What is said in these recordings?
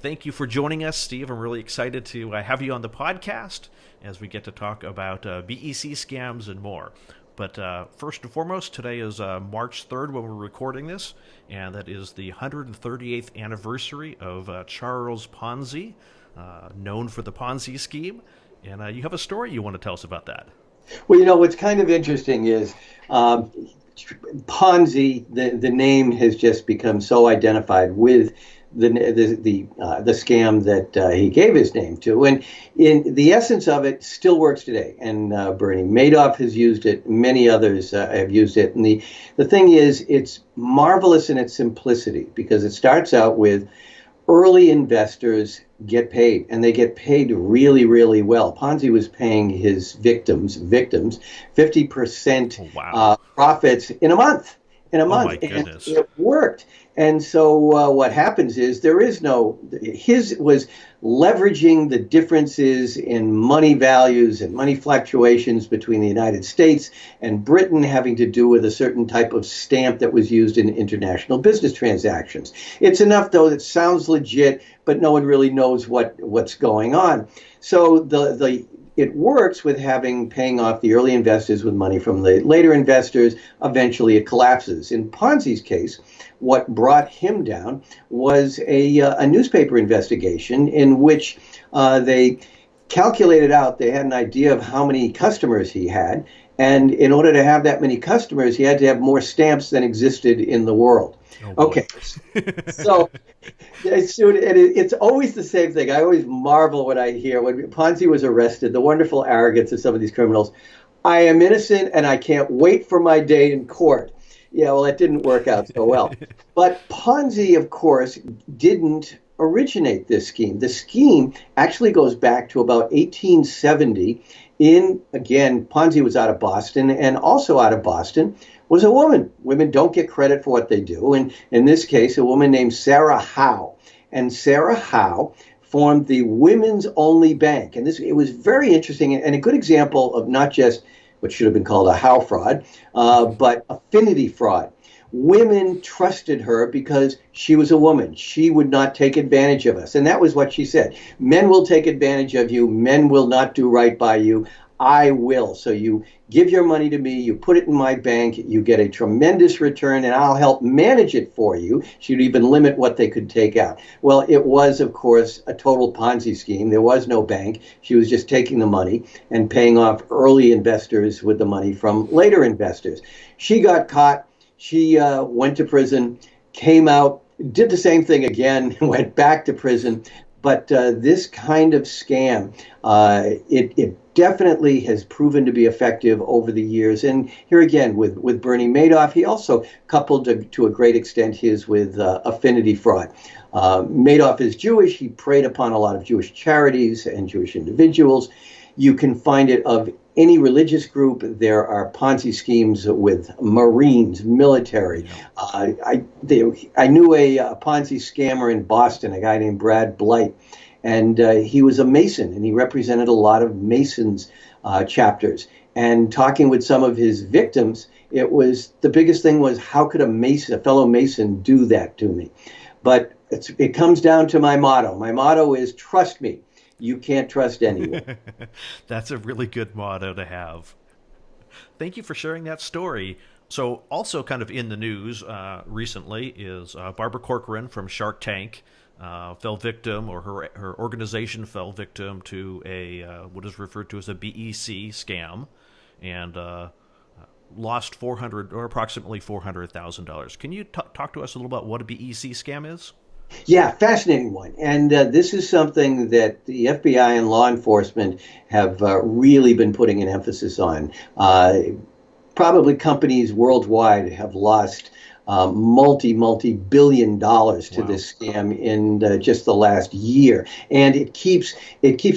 Thank you for joining us, Steve. I'm really excited to have you on the podcast as we get to talk about BEC scams and more. But first and foremost, today is March 3rd when we're recording this, and that is the 138th anniversary of Charles Ponzi, known for the Ponzi scheme. And you have a story you want to tell us about that. Well, what's kind of interesting is Ponzi, the name has just become so identified with the scam that he gave his name to. And in the essence of it still works today. And Bernie Madoff has used it. Many others have used it. And the thing is, it's marvelous in its simplicity because it starts out with early investors get paid, and they get paid really, really well. Ponzi was paying his victims 50% profits in a month. Oh my goodness. And it worked. And so what happens is his was leveraging the differences in money values and money fluctuations between the United States and Britain, having to do with a certain type of stamp that was used in international business transactions. It's enough, though, that sounds legit, but no one really knows what's going on. So it works with paying off the early investors with money from the later investors. Eventually, it collapses. In Ponzi's case, what brought him down was a newspaper investigation in which they calculated out, they had an idea of how many customers he had. And in order to have that many customers, he had to have more stamps than existed in the world. Oh, okay, so it's always the same thing. I always marvel when I hear when Ponzi was arrested, the wonderful arrogance of some of these criminals. I am innocent and I can't wait for my day in court. Yeah, well, it didn't work out so well. But Ponzi, of course, didn't originate this scheme. The scheme actually goes back to about 1870. Again, Ponzi was out of Boston, and also out of Boston was a woman. Women don't get credit for what they do. And in this case, a woman named Sarah Howe. And Sarah Howe formed the Women's Only Bank. And it was very interesting and a good example of not just what should have been called a Howe fraud, but affinity fraud. Women trusted her because she was a woman. She would not take advantage of us. And that was what she said. Men will take advantage of you. Men will not do right by you. I will. So you give your money to me, you put it in my bank, you get a tremendous return, and I'll help manage it for you. She'd even limit what they could take out. Well, it was, of course, a total Ponzi scheme. There was no bank. She was just taking the money and paying off early investors with the money from later investors. She got caught. She went to prison, came out, did the same thing again, went back to prison. But this kind of scam, it definitely has proven to be effective over the years. And here again, with Bernie Madoff, he also coupled to a great extent his with affinity fraud. Madoff is Jewish. He preyed upon a lot of Jewish charities and Jewish individuals. You can find it of any religious group. There are Ponzi schemes with Marines, military. I knew a Ponzi scammer in Boston, a guy named Brad Blight, and he was a Mason, and he represented a lot of Masons chapters. And talking with some of his victims, the biggest thing was, how could a fellow Mason do that to me? But it comes down to my motto. My motto is, trust me. You can't trust anyone. That's a really good motto to have. Thank you for sharing that story. So also kind of in the news recently is Barbara Corcoran from Shark Tank fell victim, or her organization fell victim to what is referred to as a BEC scam, and lost approximately $400,000. Can you talk to us a little about what a BEC scam is? Yeah, fascinating one. And this is something that the FBI and law enforcement have really been putting an emphasis on. Probably companies worldwide have lost multi-billion dollars to this scam in just the last year. And it keeps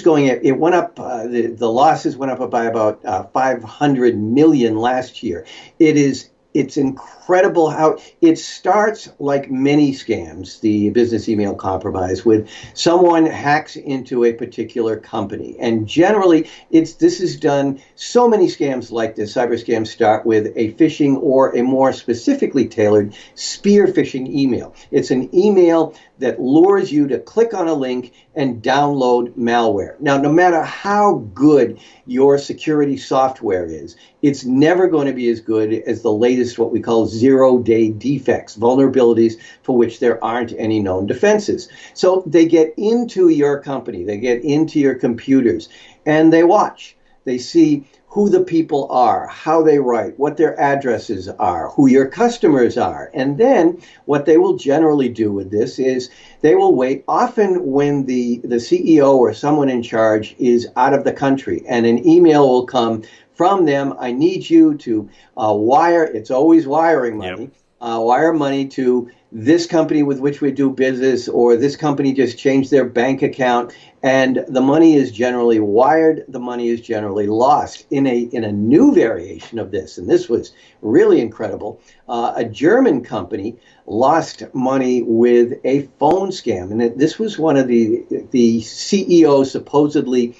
going. It went up, the losses went up by about 500 million last year. It's incredible how it starts, like many scams, the business email compromise, with someone hacks into a particular company. And generally, this is done, so many scams like this, cyber scams start with a phishing or a more specifically tailored spear phishing email. It's an email that lures you to click on a link and download malware. Now, no matter how good your security software is, it's never going to be as good as the latest, what we call zero-day defects, vulnerabilities for which there aren't any known defenses. So they get into your company, they get into your computers, and they watch. They see who the people are, how they write, what their addresses are, who your customers are. And then what they will generally do with this is they will wait, often when the CEO or someone in charge is out of the country, and an email will come from them. I need you to wire, it's always wiring money, wire money to this company with which we do business, or this company just changed their bank account, and the money is generally wired, the money is generally lost. In a new variation of this, and this was really incredible, a German company lost money with a phone scam. And this was one of the CEO supposedly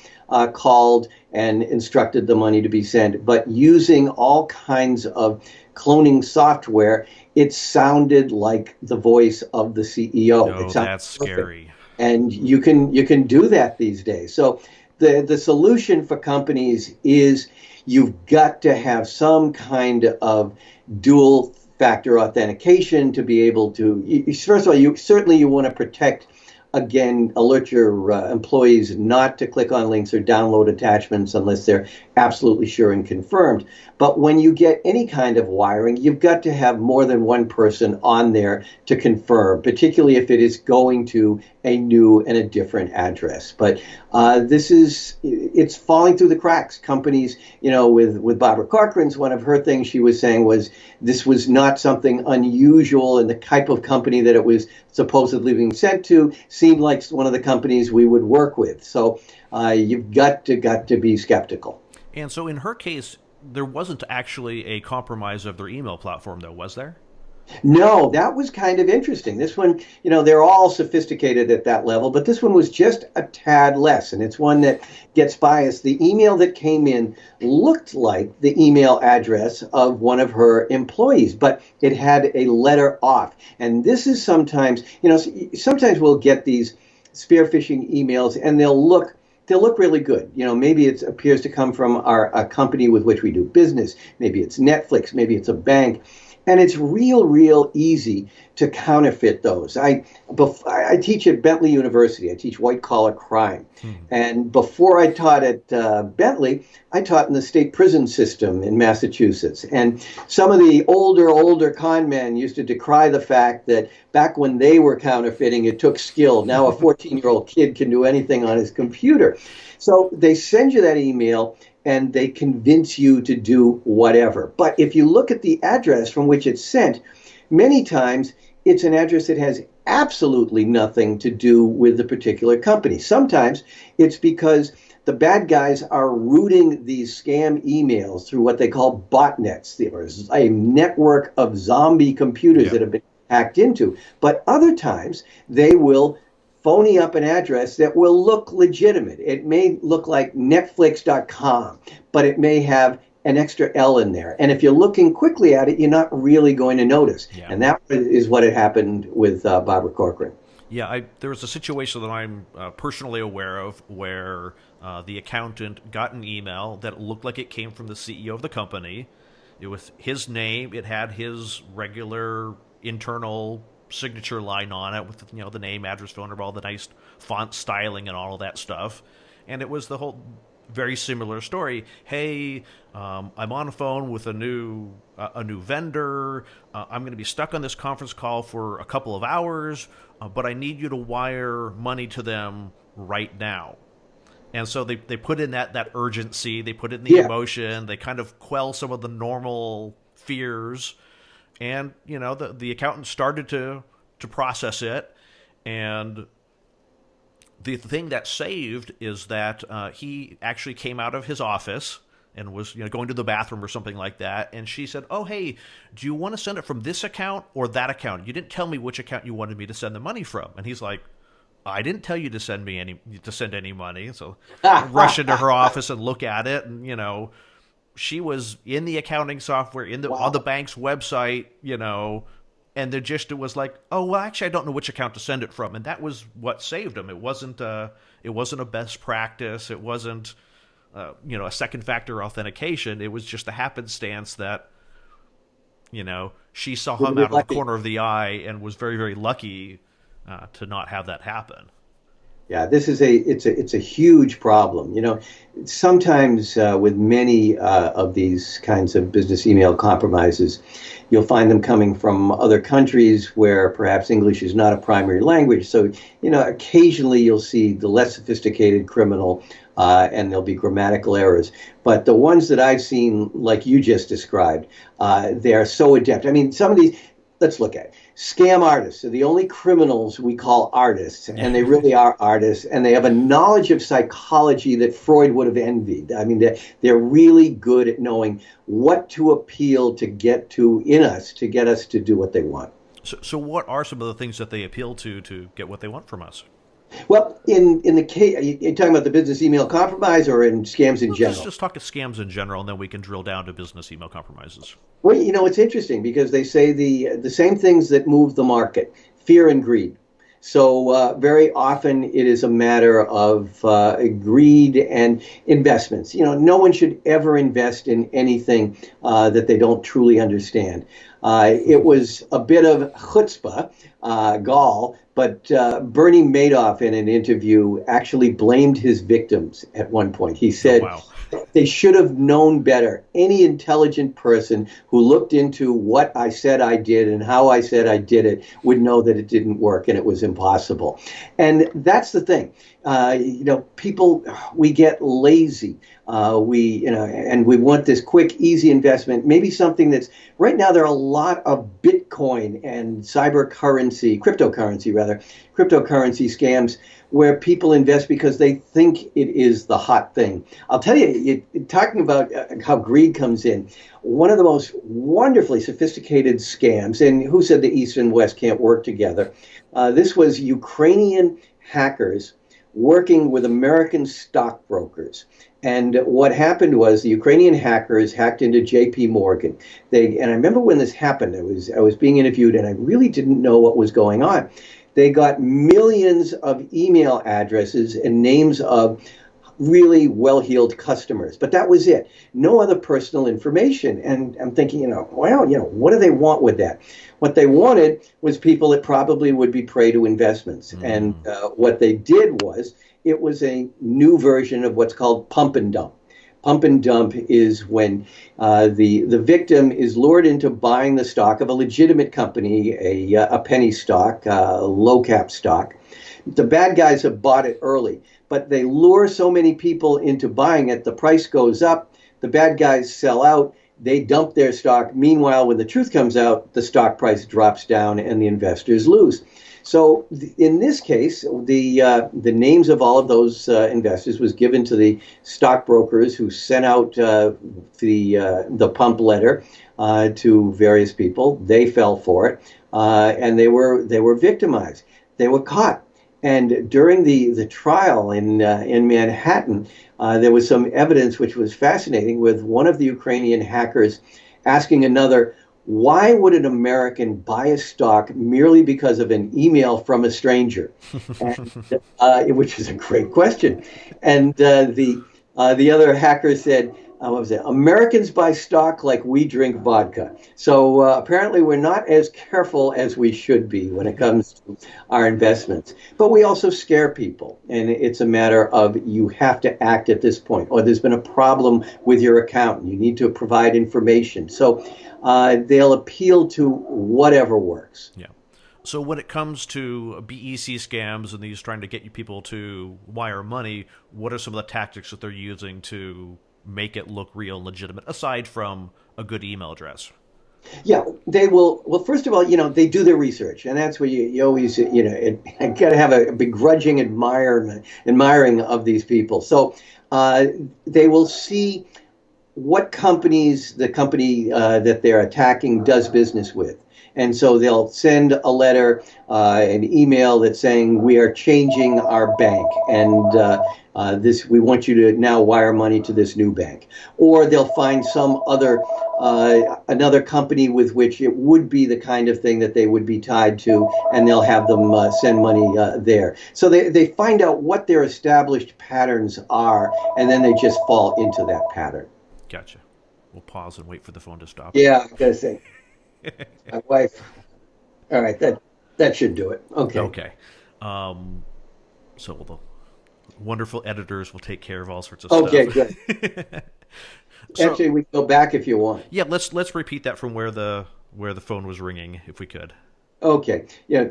called and instructed the money to be sent, but using all kinds of cloning software, it sounded like the voice of the CEO. Oh, that's scary. And you can do that these days. So the solution for companies is you've got to have some kind of dual factor authentication to be able to, first of all, you want to protect, again, alert your employees not to click on links or download attachments unless they're absolutely sure and confirmed. But when you get any kind of wiring, you've got to have more than one person on there to confirm, particularly if it is going to a new and a different address. But it's falling through the cracks. Companies, with Barbara Corcoran's, one of her things she was saying was this was not something unusual, and the type of company that it was supposedly being sent to seemed like one of the companies we would work with. So you've got to be skeptical. And so in her case, there wasn't actually a compromise of their email platform, though, was there? No, that was kind of interesting. This one, they're all sophisticated at that level, but this one was just a tad less, and it's one that gets biased. The email that came in looked like the email address of one of her employees, but it had a letter off. And this is sometimes we'll get these spear phishing emails, and they'll look really good. Maybe it appears to come from a company with which we do business. Maybe it's Netflix. Maybe it's a bank. And it's real easy to counterfeit those. I teach at Bentley University. I teach white-collar crime. And before I taught at Bentley, I taught in the state prison system in Massachusetts. And some of the older con men used to decry the fact that back when they were counterfeiting, it took skill. Now a 14-year-old kid can do anything on his computer. So they send you that email, and they convince you to do whatever. But if you look at the address from which it's sent, many times it's an address that has absolutely nothing to do with the particular company. Sometimes it's because the bad guys are routing these scam emails through what they call botnets, or a network of zombie computers that have been hacked into. But other times they will phony up an address that will look legitimate. It may look like Netflix.com, but it may have an extra L in there. And if you're looking quickly at it, you're not really going to notice. Yeah. And that is what had happened with Barbara Corcoran. Yeah, there was a situation that I'm personally aware of where the accountant got an email that looked like it came from the CEO of the company. It was his name. It had his regular internal signature line on it with the name, address, phone number, all the nice font styling and all of that stuff. And it was the whole very similar story. Hey, I'm on the phone with a new vendor. I'm going to be stuck on this conference call for a couple of hours, but I need you to wire money to them right now. And so they put in that urgency. They put in the emotion. They kind of quell some of the normal fears. And, the accountant started to process it. And the thing that saved is that he actually came out of his office and was going to the bathroom or something like that. And she said, oh, hey, do you want to send it from this account or that account? You didn't tell me which account you wanted me to send the money from. And he's like, I didn't tell you to send any money. So I rush into her office and look at it. And, she was in the accounting software on the bank's website, and the gist was like, oh well, actually, I don't know which account to send it from, and that was what saved them. It wasn't a best practice. It wasn't a second factor authentication. It was just a happenstance that she saw him You're out of the lucky. corner of the eye and was very very lucky to not have that happen. Yeah, this is it's a huge problem. Sometimes with many of these kinds of business email compromises, you'll find them coming from other countries where perhaps English is not a primary language. So, occasionally you'll see the less sophisticated criminal, and there'll be grammatical errors. But the ones that I've seen, like you just described, they are so adept. I mean, some of these, let's look at it. Scam artists are the only criminals we call artists, and they really are artists, and they have a knowledge of psychology that Freud would have envied. I mean, they're really good at knowing what to appeal to get to in us to get us to do what they want. So what are some of the things that they appeal to get what they want from us? Well, in the case, are you talking about the business email compromise or in scams in Well, just general? just talk scams in general, and then we can drill down to business email compromises. Well, it's interesting because they say the same things that move the market: fear and greed. So very often it is a matter of greed and investments. No one should ever invest in anything that they don't truly understand. It was a bit of chutzpah, gall, but Bernie Madoff in an interview actually blamed his victims at one point. He Oh said, wow. they should have known better. Any intelligent person who looked into what I said I did and how I said I did it would know that it didn't work and it was impossible. And that's the thing. People, we get lazy. And we want this quick, easy investment. Maybe something that's right now. There are a lot of Bitcoin and cryptocurrency scams where people invest because they think it is the hot thing. I'll tell you, talking about how greed comes in, one of the most wonderfully sophisticated scams, and who said the East and West can't work together? This was Ukrainian hackers working with American stockbrokers. And what happened was the Ukrainian hackers hacked into J.P. Morgan. And I remember when this happened, I was being interviewed, and I really didn't know what was going on. They got millions of email addresses and names of really well-heeled customers, but that was it. No other personal information. And I'm thinking, what do they want with that? What they wanted was people that probably would be prey to investments. Mm. And what they did was, it was a new version of what's called pump and dump. Pump and dump is when the victim is lured into buying the stock of a legitimate company, a penny stock, a low cap stock. The bad guys have bought it early, but they lure so many people into buying it, the price goes up, the bad guys sell out, they dump their stock. Meanwhile, when the truth comes out, the stock price drops down and the investors lose. So in this case, the names of all of those investors was given to the stockbrokers who sent out the pump letter to various people. They fell for it, and they were victimized. They were caught. And during the trial in Manhattan, there was some evidence which was fascinating, with one of the Ukrainian hackers asking another, why would an American buy a stock merely because of an email from a stranger? And, which is a great question. And the other hacker said, what was it? Americans buy stock like we drink vodka. So apparently we're not as careful as we should be when it comes to our investments. But we also scare people. And it's a matter of, you have to act at this point, or there's been a problem with your account and you need to provide information. So they'll appeal to whatever works. Yeah. So when it comes to BEC scams and these trying to get you people to wire money, what are some of the tactics that they're using to make it look real and legitimate, aside from a good email address? Yeah, they will. Well, first of all, they do their research, and that's where you always, got to have a begrudging admiring of these people. So they will see what companies the company that they're attacking does business with. And so they'll send a letter, an email that's saying we are changing our bank, and this we want you to now wire money to this new bank. Or they'll find some other another company with which it would be the kind of thing that they would be tied to, and they'll have them send money there. So they find out what their established patterns are, and then they just fall into that pattern. Gotcha. We'll pause and wait for the phone to stop. Yeah, I gotta say, my wife. All right, that should do it. Okay. Okay. So the wonderful editors will take care of all sorts of Okay, stuff. good. So, Actually, we can go back if you want. yeah, let's repeat that from where the phone was ringing, if we could. Okay. Yeah.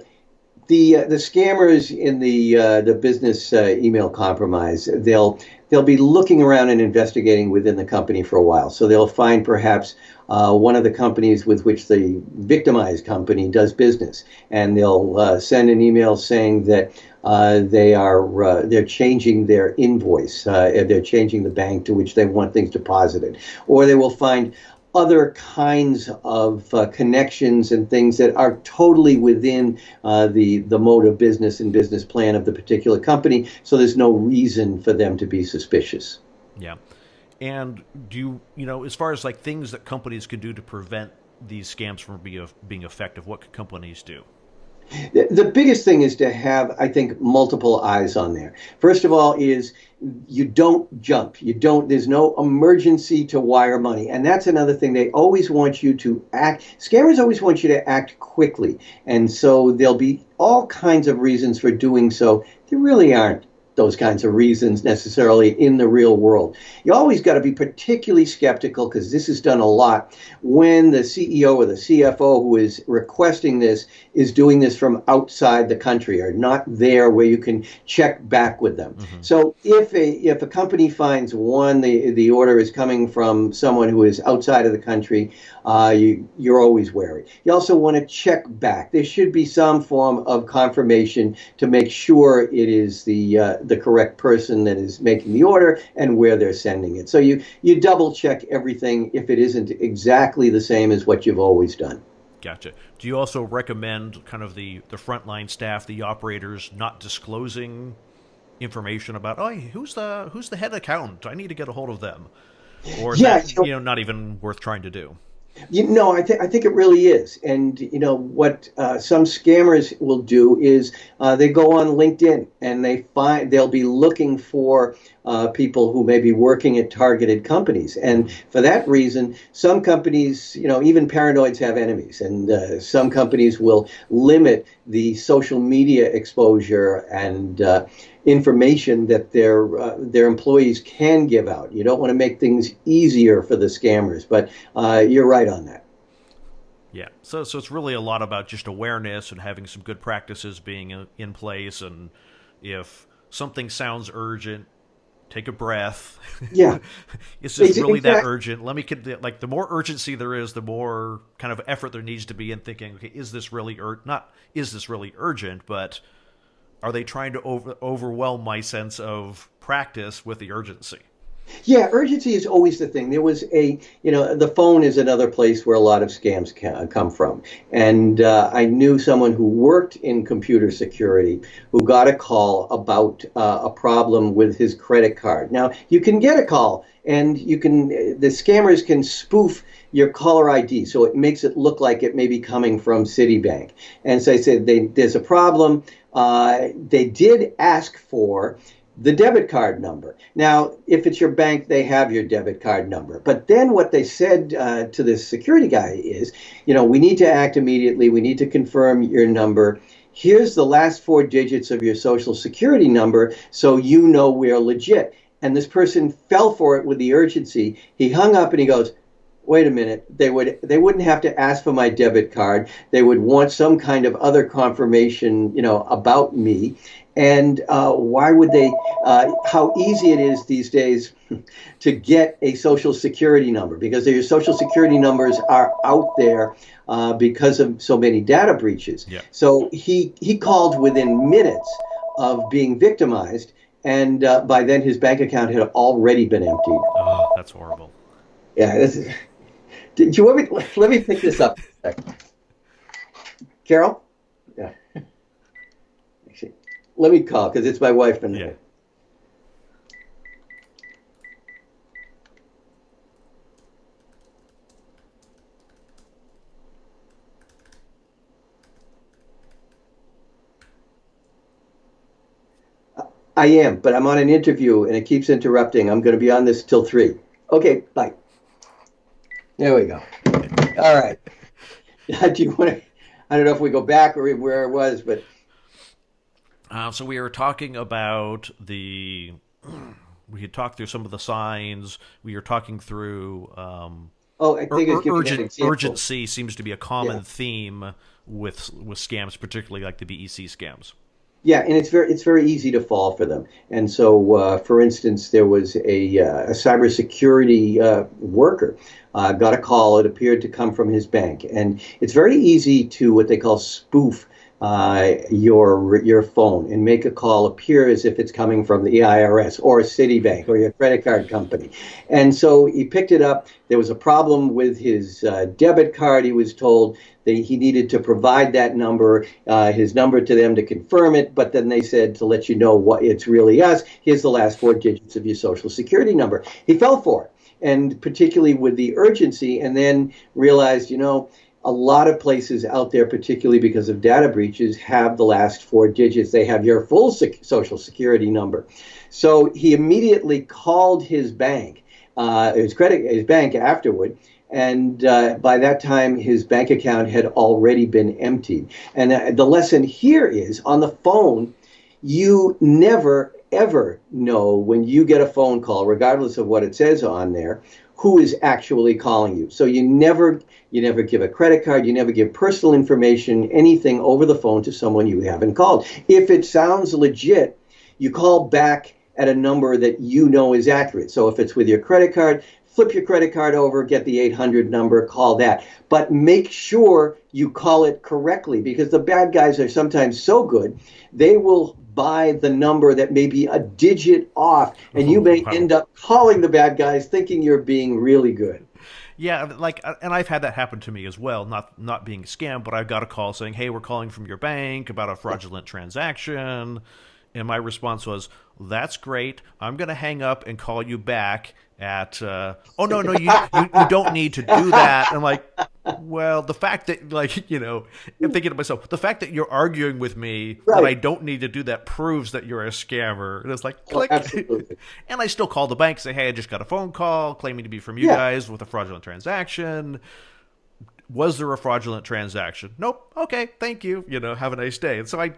The scammers in the business email compromise, they'll be looking around and investigating within the company for a while. So they'll find perhaps one of the companies with which the victimized company does business, and they'll send an email saying that they're changing their invoice, they're changing the bank to which they want things deposited, or they will find other kinds of connections and things that are totally within the mode of business and business plan of the particular company. So there's no reason for them to be suspicious. Yeah. And do you, as far as like things that companies can do to prevent these scams from being effective, what could companies do? The biggest thing is to have, I think, multiple eyes on there. First of all, is you don't jump. There's no emergency to wire money. And that's another thing. They always want you to act. Scammers always want you to act quickly. And so there'll be all kinds of reasons for doing so. There really aren't those kinds of reasons necessarily in the real world. You always got to be particularly skeptical, because this is done a lot, when the CEO or the CFO who is requesting this is doing this from outside the country, or not there where you can check back with them. Mm-hmm. So if a company finds the order is coming from someone who is outside of the country, you're always wary. You also want to check back. There should be some form of confirmation to make sure it is the correct person that is making the order and where they're sending it. So you double check everything if it isn't exactly the same as what you've always done. Gotcha. Do you also recommend kind of the frontline staff, the operators, not disclosing information about, oh, who's the head accountant? I need to get a hold of them. Or is that not even worth trying to do? I think it really is. And what some scammers will do is they go on LinkedIn and they'll be looking for people who may be working at targeted companies. And for that reason, some companies, even paranoids have enemies, and some companies will limit the social media exposure and information that their employees can give out. You don't want to make things easier for the scammers, but you're right on that. Yeah, so it's really a lot about just awareness and having some good practices being in place, and if something sounds urgent, take a breath. Yeah. Is this really that urgent? The more urgency there is, the more kind of effort there needs to be in thinking, okay, is this really urgent, but are they trying to overwhelm my sense of practice with the urgency? Yeah, urgency is always the thing. There was the phone is another place where a lot of scams come from. And I knew someone who worked in computer security who got a call about a problem with his credit card. Now, you can get a call, and the scammers can spoof your caller ID, so it makes it look like it may be coming from Citibank. And so I said, there's a problem. They did ask for the debit card number. Now, if it's your bank, they have your debit card number. But then what they said to the security guy is, we need to act immediately. We need to confirm your number. Here's the last 4 digits of your social security number, so we're legit. And this person fell for it with the urgency. He hung up and he goes, wait a minute, they wouldn't have to ask for my debit card. They would want some kind of other confirmation, about me. And why would they, how easy it is these days to get a social security number, because your social security numbers are out there because of so many data breaches. Yeah. So he called within minutes of being victimized, and by then his bank account had already been emptied. Oh, that's horrible. Yeah. Let me pick this up a second. Carol? Yeah. Actually, let me call because it's my Weisman Yeah. number. I am, but I'm on an interview and it keeps interrupting. I'm going to be on this till 3. Okay, bye. There we go. All right. Do you want to? I don't know if we go back or where it was, but So we were talking about the. We had talked through some of the signs. We were talking through oh, I think it's giving that example. urgency seems to be a Yeah. common theme with scams, particularly like the BEC scams. Yeah, and it's very easy to fall for them. And so, for instance, there was a cybersecurity worker got a call. It appeared to come from his bank, and it's very easy to what they call spoof your phone and make a call appear as if it's coming from the IRS or Citibank or your credit card company. And so he picked it up. There was a problem with his debit card. He was told that he needed to provide that number, his number to them to confirm it. But then they said to let you know what it's really us. Here's the last 4 digits of your social security number. He fell for it, and particularly with the urgency, and then realized, a lot of places out there, particularly because of data breaches, have the last 4 digits. They have your full social security number. So he immediately called his bank, his bank afterward. And by that time, his bank account had already been emptied. And the lesson here is on the phone, you never, ever know when you get a phone call, regardless of what it says on there, who is actually calling you. So you never give a credit card, you never give personal information, anything over the phone to someone you haven't called. If it sounds legit, you call back at a number that you know is accurate. So if it's with your credit card, flip your credit card over, get the 800 number, call that. But make sure you call it correctly, because the bad guys are sometimes so good, they will buy the number that may be a digit off, and you may Wow. end up calling the bad guys thinking you're being really good. Yeah, and I've had that happen to me as well. Not being scammed, but I've got a call saying, "Hey, we're calling from your bank about a fraudulent transaction," and my response was, "That's great. I'm going to hang up and call you back at." Oh no, you don't need to do that. And I'm like, well, the fact that I'm thinking to myself, the fact that you're arguing with me that I Right. don't need to do that proves that you're a scammer. And it's like, Oh, click. absolutely. And I still call the bank, say, hey, I just got a phone call claiming to be from you Yeah. guys with a fraudulent transaction. Was there a fraudulent transaction? Nope. Okay, thank you. Have a nice day. And so I,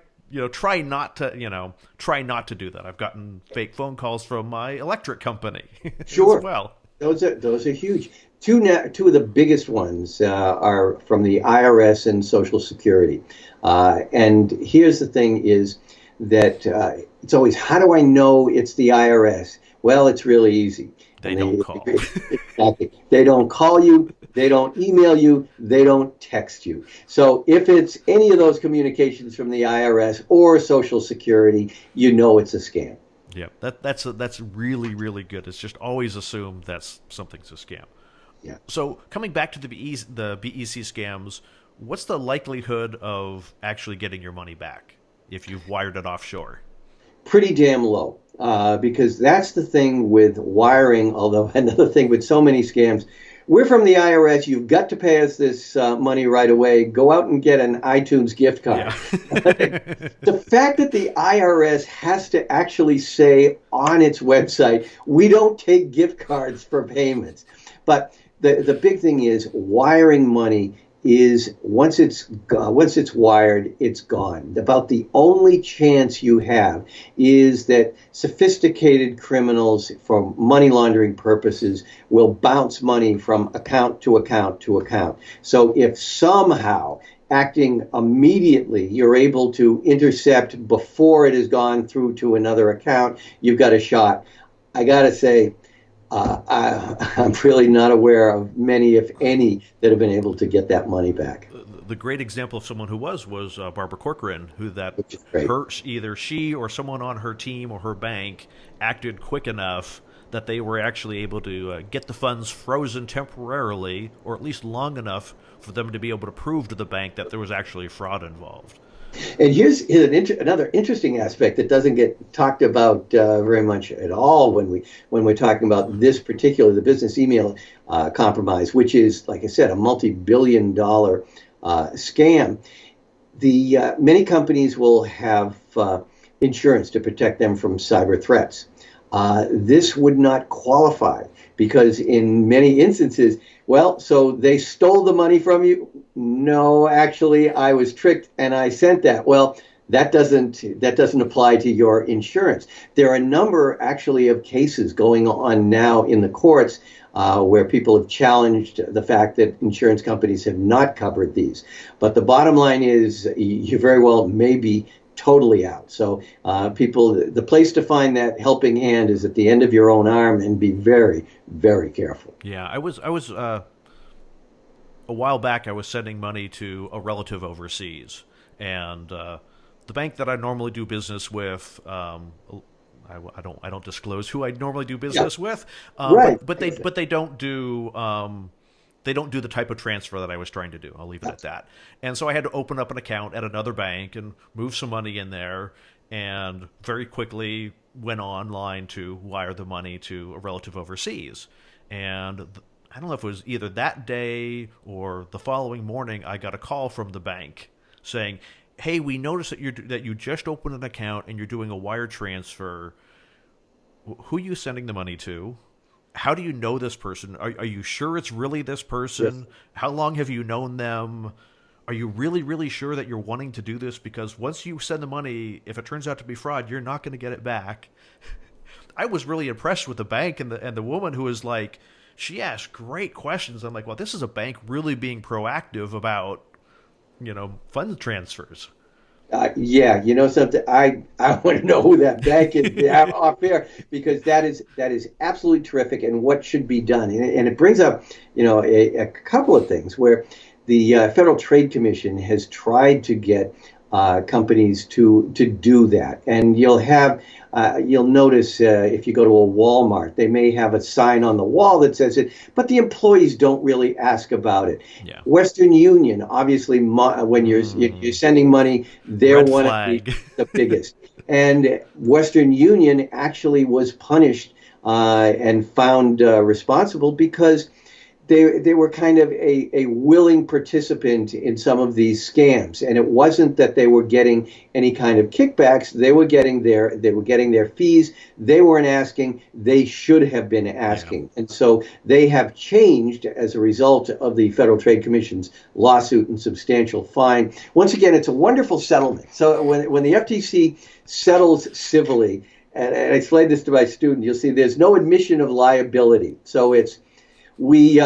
try not to do that. I've gotten fake phone calls from my electric company as Sure. well. Those are huge. Two of the biggest ones are from the IRS and Social Security. And here's the thing: is that it's always, how do I know it's the IRS? Well, it's really easy. They And don't call. exactly, they don't call you, they don't email you, they don't text you. So if it's any of those communications from the IRS or Social Security, you know it's a scam. Yeah, that's really really good. It's just always assume that's something's a scam. Yeah. So coming back to the BEC scams, what's the likelihood of actually getting your money back if you've wired it offshore? Pretty damn low. Because that's the thing with wiring, although another thing with so many scams. We're from the IRS. You've got to pay us this money right away. Go out and get an iTunes gift card. Yeah. The fact that the IRS has to actually say on its website, we don't take gift cards for payments. But the big thing is wiring money is once it's wired, it's gone. About the only chance you have is that sophisticated criminals, for money laundering purposes, will bounce money from account to account to account. So if somehow acting immediately, you're able to intercept before it has gone through to another account, you've got a shot. I got to say, I'm really not aware of many, if any, that have been able to get that money back. The great example of someone who was Barbara Corcoran, who that Which is great. her either she or someone on her team or her bank acted quick enough that they were actually able to get the funds frozen temporarily, or at least long enough for them to be able to prove to the bank that there was actually fraud involved. And another interesting aspect that doesn't get talked about very much at all when we're talking about this particular the business email compromise, which is, like I said, a multi-billion-dollar scam. The many companies will have insurance to protect them from cyber threats. This would not qualify because in many instances, well, so they stole the money from you. No, actually, I was tricked and I sent that. Well, that doesn't apply to your insurance. There are a number actually of cases going on now in the courts where people have challenged the fact that insurance companies have not covered these. But the bottom line is you very well may be totally out. So the place to find that helping hand is at the end of your own arm, and be very, very careful. Yeah, I was a while back. I was sending money to a relative overseas, and the bank that I normally do business with. I don't disclose who I normally do business with, Right. but they don't do the type of transfer that I was trying to do. I'll leave it at that. And so I had to open up an account at another bank and move some money in there, and very quickly went online to wire the money to a relative overseas. And I don't know if it was either that day or the following morning, I got a call from the bank saying, "Hey, we noticed that you just opened an account and you're doing a wire transfer. Who are you sending the money to? How do you know this person? Are you sure it's really this person? Yes. How long have you known them? Are you really, really sure that you're wanting to do this? Because once you send the money, if it turns out to be fraud, you're not going to get it back." I was really impressed with the bank and the woman who was like, she asked great questions. I'm like, well, this is a bank really being proactive about, fund transfers. Yeah, you know something. I want to know who that bank is off air, because that is absolutely terrific and what should be done. And it brings up a couple of things where the Federal Trade Commission has tried to get companies to do that. And you'll notice if you go to a Walmart, they may have a sign on the wall that says it, but the employees don't really ask about it. Yeah. Western Union, obviously, when you're sending money, they're Red one flag. of the biggest. And Western Union actually was punished and found responsible because they were kind of a willing participant in some of these scams, and it wasn't that they were getting any kind of kickbacks. They were getting their fees. They weren't asking. They should have been asking, and so they have changed as a result of the Federal Trade Commission's lawsuit and substantial fine. Once again, it's a wonderful settlement. So when the FTC settles civilly, and I explained this to my student, you'll see there's no admission of liability. So it's we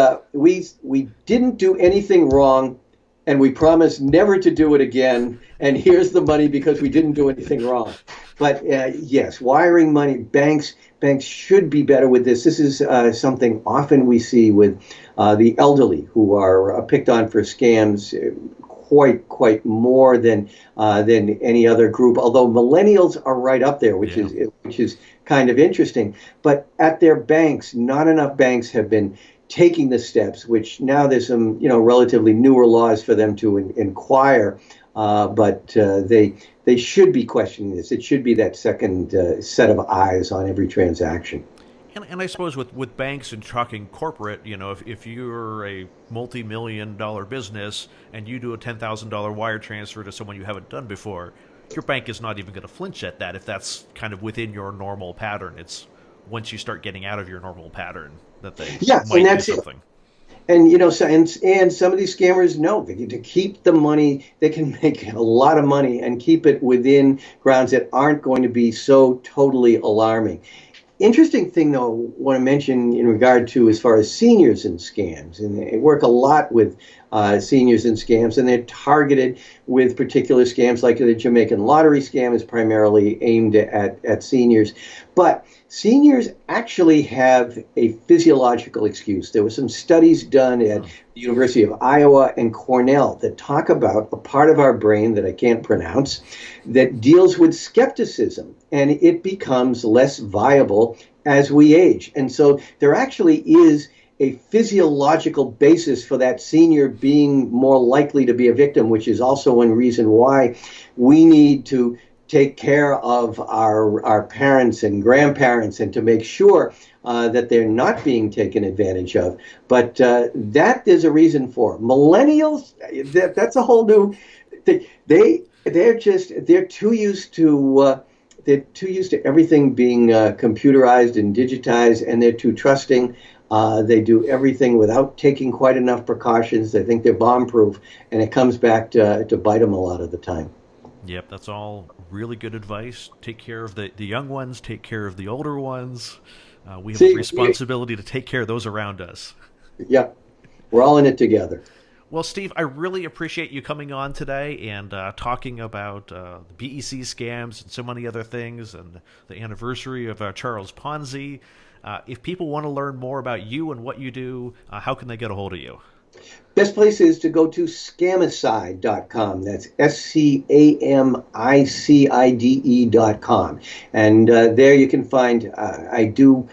didn't do anything wrong, and we promised never to do it again. And here's the money because we didn't do anything wrong. But yes, wiring money, banks should be better with this. This is something often we see with the elderly who are picked on for scams. Quite more than any other group. Although millennials are right up there, which is kind of interesting. But at their banks, not enough banks have been taking the steps. Which now there's some relatively newer laws for them to inquire. But they should be questioning this. It should be that second set of eyes on every transaction. And I suppose with banks and talking corporate, if you're a multi-million-dollar business and you do a $10,000 wire transfer to someone you haven't done before, your bank is not even going to flinch at that if that's kind of within your normal pattern. It's once you start getting out of your normal pattern that they might do something. And and some of these scammers know that to keep the money, they can make a lot of money and keep it within grounds that aren't going to be so totally alarming. Interesting thing, though, I want to mention in regard to as far as seniors and scams, and I work a lot with seniors in scams, and they're targeted with particular scams, like the Jamaican lottery scam is primarily aimed at seniors. But seniors actually have a physiological excuse. There were some studies done at Oh, the University of Iowa and Cornell that talk about a part of our brain that I can't pronounce that deals with skepticism, and it becomes less viable as we age. And so there actually is a physiological basis for that senior being more likely to be a victim, which is also one reason why we need to take care of our parents and grandparents and to make sure that they're not being taken advantage of. But that there's a reason for. Millennials, that's a whole new. They're too used to. They're too used to everything being computerized and digitized, and they're too trusting. They do everything without taking quite enough precautions. They think they're bomb-proof, and it comes back to bite them a lot of the time. yep, that's all really good advice. Take care of the young ones, take care of the older ones. We have a See, responsibility to take care of those around us. yeah, we're all in it together. Well, Steve, I really appreciate you coming on today and talking about the BEC scams and so many other things and the anniversary of Charles Ponzi. If people want to learn more about you and what you do, how can they get a hold of you? Best place is to go to scamicide.com. That's SCAMICIDE.com. And there you can find, I do,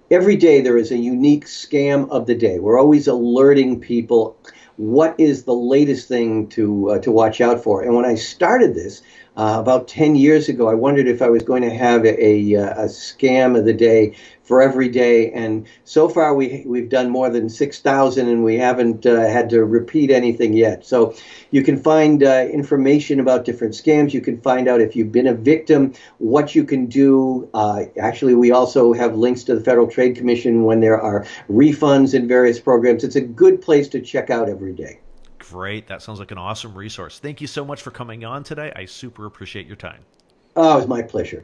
every day there is a unique scam of the day. We're always alerting people what is the latest thing to watch out for. And when I started this about 10 years ago, I wondered if I was going to have a scam of the day for every day. And so far, we've done more than 6,000, and we haven't had to repeat anything yet. So you can find information about different scams. You can find out if you've been a victim, what you can do. Actually, we also have links to the Federal Trade Commission when there are refunds in various programs. It's a good place to check out every day. Great. That sounds like an awesome resource. Thank you so much for coming on today. I super appreciate your time. Oh, it was my pleasure.